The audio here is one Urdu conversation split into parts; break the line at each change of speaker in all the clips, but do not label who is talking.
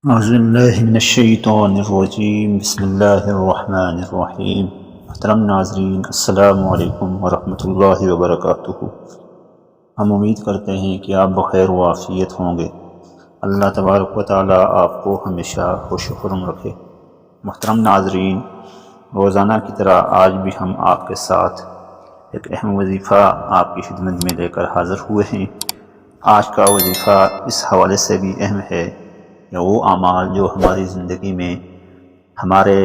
اعوذ باللہ من الشیطان الرجیم بسم اللہ الرحمن الرحیم۔ محترم ناظرین، السلام علیکم ورحمۃ اللہ وبرکاتہ۔ ہم امید کرتے ہیں کہ آپ بخیر و عافیت ہوں گے۔ اللہ تبارک و تعالیٰ آپ کو ہمیشہ خوش و خرم رکھے۔ محترم ناظرین، روزانہ کی طرح آج بھی ہم آپ کے ساتھ ایک اہم وظیفہ آپ کی خدمت میں لے کر حاضر ہوئے ہیں۔ آج کا وظیفہ اس حوالے سے بھی اہم ہے کہ وہ اعمال جو ہماری زندگی میں ہمارے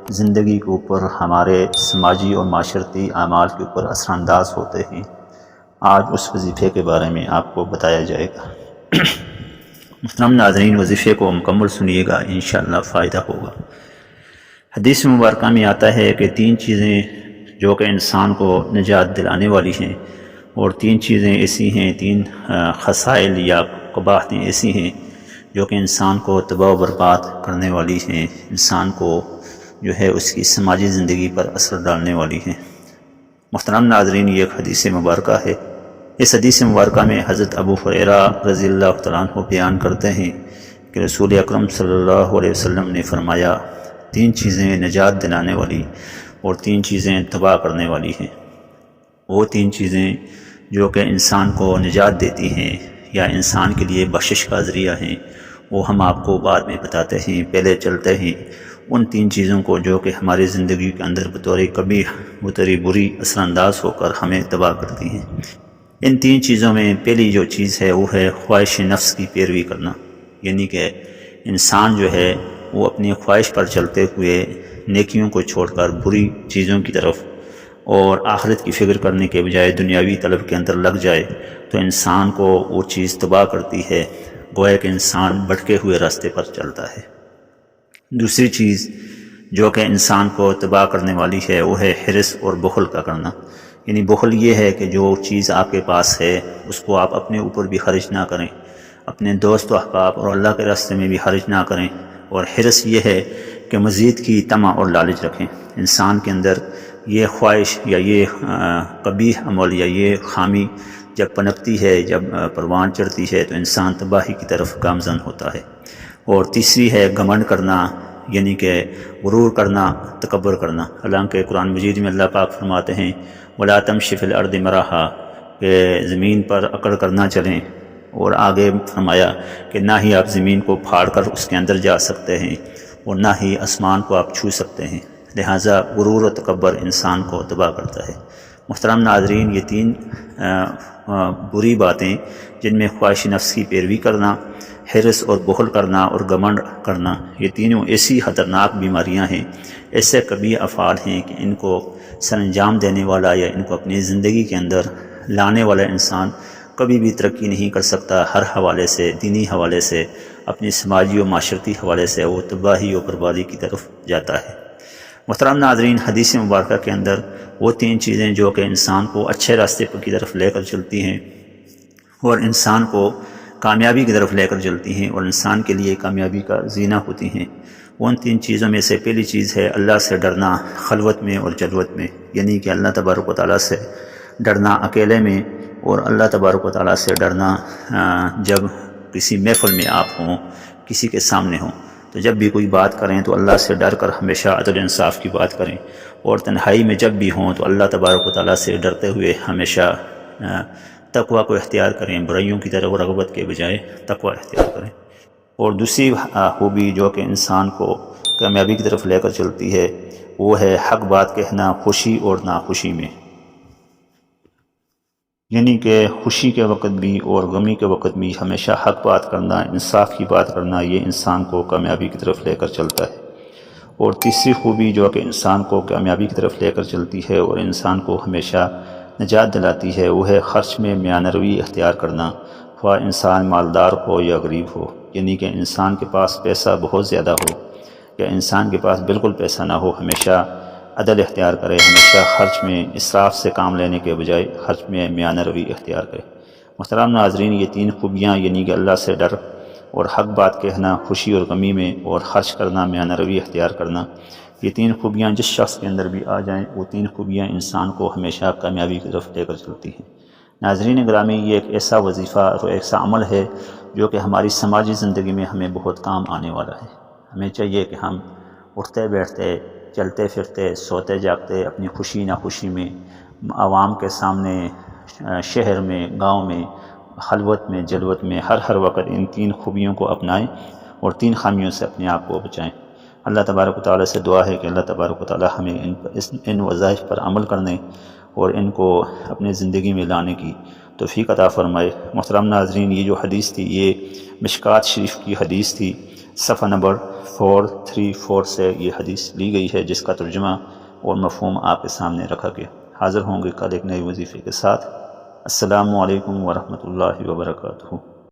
زندگی کے اوپر، ہمارے سماجی اور معاشرتی اعمال کے اوپر اثر انداز ہوتے ہیں، آج اس وظیفے کے بارے میں آپ کو بتایا جائے گا۔ محترم ناظرین، وظیفے کو مکمل سنیے گا، انشاءاللہ فائدہ ہوگا۔ حدیث مبارکہ میں آتا ہے کہ تین چیزیں جو کہ انسان کو نجات دلانے والی ہیں، اور تین چیزیں ایسی ہیں، تین خصائل یا قباحتیں ایسی ہیں جو کہ انسان کو تباہ و برباد کرنے والی ہیں، انسان کو جو ہے اس کی سماجی زندگی پر اثر ڈالنے والی ہیں۔ محترم ناظرین، یہ ایک حدیث مبارکہ ہے۔ اس حدیث مبارکہ میں حضرت ابو ہریرہ رضی اللہ تعالیٰ عنہ بیان کرتے ہیں کہ رسول اکرم صلی اللہ علیہ وسلم نے فرمایا، تین چیزیں نجات دلانے والی اور تین چیزیں تباہ کرنے والی ہیں۔ وہ تین چیزیں جو کہ انسان کو نجات دیتی ہیں یا انسان کے لیے بخشش کا ذریعہ ہیں، وہ ہم آپ کو بعد میں بتاتے ہیں۔ پہلے چلتے ہیں ان تین چیزوں کو جو کہ ہماری زندگی کے اندر بطور قبیح، بطور بری اثر انداز ہو کر ہمیں تباہ کرتی ہیں۔ ان تین چیزوں میں پہلی جو چیز ہے وہ ہے خواہش نفس کی پیروی کرنا، یعنی کہ انسان جو ہے وہ اپنی خواہش پر چلتے ہوئے نیکیوں کو چھوڑ کر بری چیزوں کی طرف اور آخرت کی فکر کرنے کے بجائے دنیاوی طلب کے اندر لگ جائے تو انسان کو وہ چیز تباہ کرتی ہے، گویا کہ انسان بھٹکے ہوئے راستے پر چلتا ہے۔ دوسری چیز جو کہ انسان کو تباہ کرنے والی ہے وہ ہے حرص اور بخل کا کرنا، یعنی بخل یہ ہے کہ جو چیز آپ کے پاس ہے اس کو آپ اپنے اوپر بھی خرچ نہ کریں، اپنے دوست و احباب اور اللہ کے راستے میں بھی خرچ نہ کریں۔ اور حرص یہ ہے کہ مزید کی طمع اور لالچ رکھیں۔ انسان کے اندر یہ خواہش یا یہ قبیح عمل یا یہ خامی جب پنپتی ہے، جب پروان چڑھتی ہے تو انسان تباہی کی طرف گامزن ہوتا ہے۔ اور تیسری ہے گھمنڈ کرنا، یعنی کہ غرور کرنا، تکبر کرنا۔ حالانکہ قرآن مجید میں اللہ پاک فرماتے ہیں وَلَا تَمْشِ فِي الْأَرْضِ مَرَحًا، کہ زمین پر اکڑ کر نہ چلیں، اور آگے فرمایا کہ نہ ہی آپ زمین کو پھاڑ کر اس کے اندر جا سکتے ہیں اور نہ ہی آسمان کو آپ چھو سکتے ہیں۔ لہٰذا غرور و تکبر انسان کو تباہ کرتا ہے۔ محترم ناظرین، یہ تین بری باتیں جن میں خواہش نفس کی پیروی کرنا، حرص اور بخل کرنا اور گھمنڈ کرنا، یہ تینوں ایسی خطرناک بیماریاں ہیں، ایسے کبھی افعال ہیں کہ ان کو سر انجام دینے والا یا ان کو اپنی زندگی کے اندر لانے والا انسان کبھی بھی ترقی نہیں کر سکتا۔ ہر حوالے سے، دینی حوالے سے، اپنی سماجی و معاشرتی حوالے سے وہ تباہی و بربادی کی طرف جاتا ہے۔ محترم ناظرین، حدیث مبارکہ کے اندر وہ تین چیزیں جو کہ انسان کو اچھے راستے کی طرف لے کر چلتی ہیں اور انسان کو کامیابی کی طرف لے کر چلتی ہیں اور انسان کے لیے کامیابی کا زینہ ہوتی ہیں، ان تین چیزوں میں سے پہلی چیز ہے اللہ سے ڈرنا خلوت میں اور جلوت میں، یعنی کہ اللہ تبارک و تعالیٰ سے ڈرنا اکیلے میں، اور اللہ تبارک و تعالیٰ سے ڈرنا جب کسی محفل میں آپ ہوں، کسی کے سامنے ہوں، تو جب بھی کوئی بات کریں تو اللہ سے ڈر کر ہمیشہ عدل انصاف کی بات کریں، اور تنہائی میں جب بھی ہوں تو اللہ تبارک و تعالیٰ سے ڈرتے ہوئے ہمیشہ تقوی کو اختیار کریں، برائیوں کی طرف رغبت کے بجائے تقوی اختیار کریں۔ اور دوسری خوبی جو کہ انسان کو کامیابی کی طرف لے کر چلتی ہے وہ ہے حق بات کہنا خوشی اور ناخوشی میں، یعنی کہ خوشی کے وقت بھی اور غمی کے وقت بھی ہمیشہ حق بات کرنا، انصاف کی بات کرنا، یہ انسان کو کامیابی کی طرف لے کر چلتا ہے۔ اور تیسری خوبی جو کہ انسان کو کامیابی کی طرف لے کر چلتی ہے اور انسان کو ہمیشہ نجات دلاتی ہے وہ ہے خرچ میں میانہ روی اختیار کرنا، خواہ انسان مالدار ہو یا غریب ہو، یعنی کہ انسان کے پاس پیسہ بہت زیادہ ہو یا انسان کے پاس بالکل پیسہ نہ ہو، ہمیشہ عدل اختیار کرے، ہمیشہ خرچ میں اسراف سے کام لینے کے بجائے خرچ میں میانہ روی اختیار کرے۔ محترم ناظرین، یہ تین خوبیاں یعنی کہ اللہ سے ڈر اور حق بات کہنا خوشی اور غمی میں اور خرچ کرنا میانہ روی اختیار کرنا، یہ تین خوبیاں جس شخص کے اندر بھی آ جائیں وہ تین خوبیاں انسان کو ہمیشہ کامیابی کی طرف لے کر چلتی ہیں۔ ناظرین گرامی، یہ ایک ایسا وظیفہ اور ایسا عمل ہے جو کہ ہماری سماجی زندگی میں ہمیں بہت کام آنے والا ہے۔ ہمیں چاہیے کہ ہم اٹھتے بیٹھتے، چلتے پھرتے، سوتے جاگتے اپنی خوشی ناخوشی میں عوام کے سامنے، شہر میں، گاؤں میں، خلوت میں، جلوت میں، ہر وقت ان 3 خوبیوں کو اپنائیں اور 3 خامیوں سے اپنے آپ کو بچائیں۔ اللہ تبارک و تعالیٰ سے دعا ہے کہ اللہ تبارک و تعالیٰ ہمیں ان وظائف پر عمل کرنے اور ان کو اپنے زندگی میں لانے کی توفیق عطا فرمائے۔ محترم ناظرین، یہ جو حدیث تھی یہ مشکوٰۃ شریف کی حدیث تھی، صفحہ نمبر 434 سے یہ حدیث لی گئی ہے، جس کا ترجمہ اور مفہوم آپ کے سامنے رکھا گیا۔ حاضر ہوں گے کل ایک نئے وظیفے کے ساتھ۔ السلام علیکم ورحمۃ اللہ وبرکاتہ۔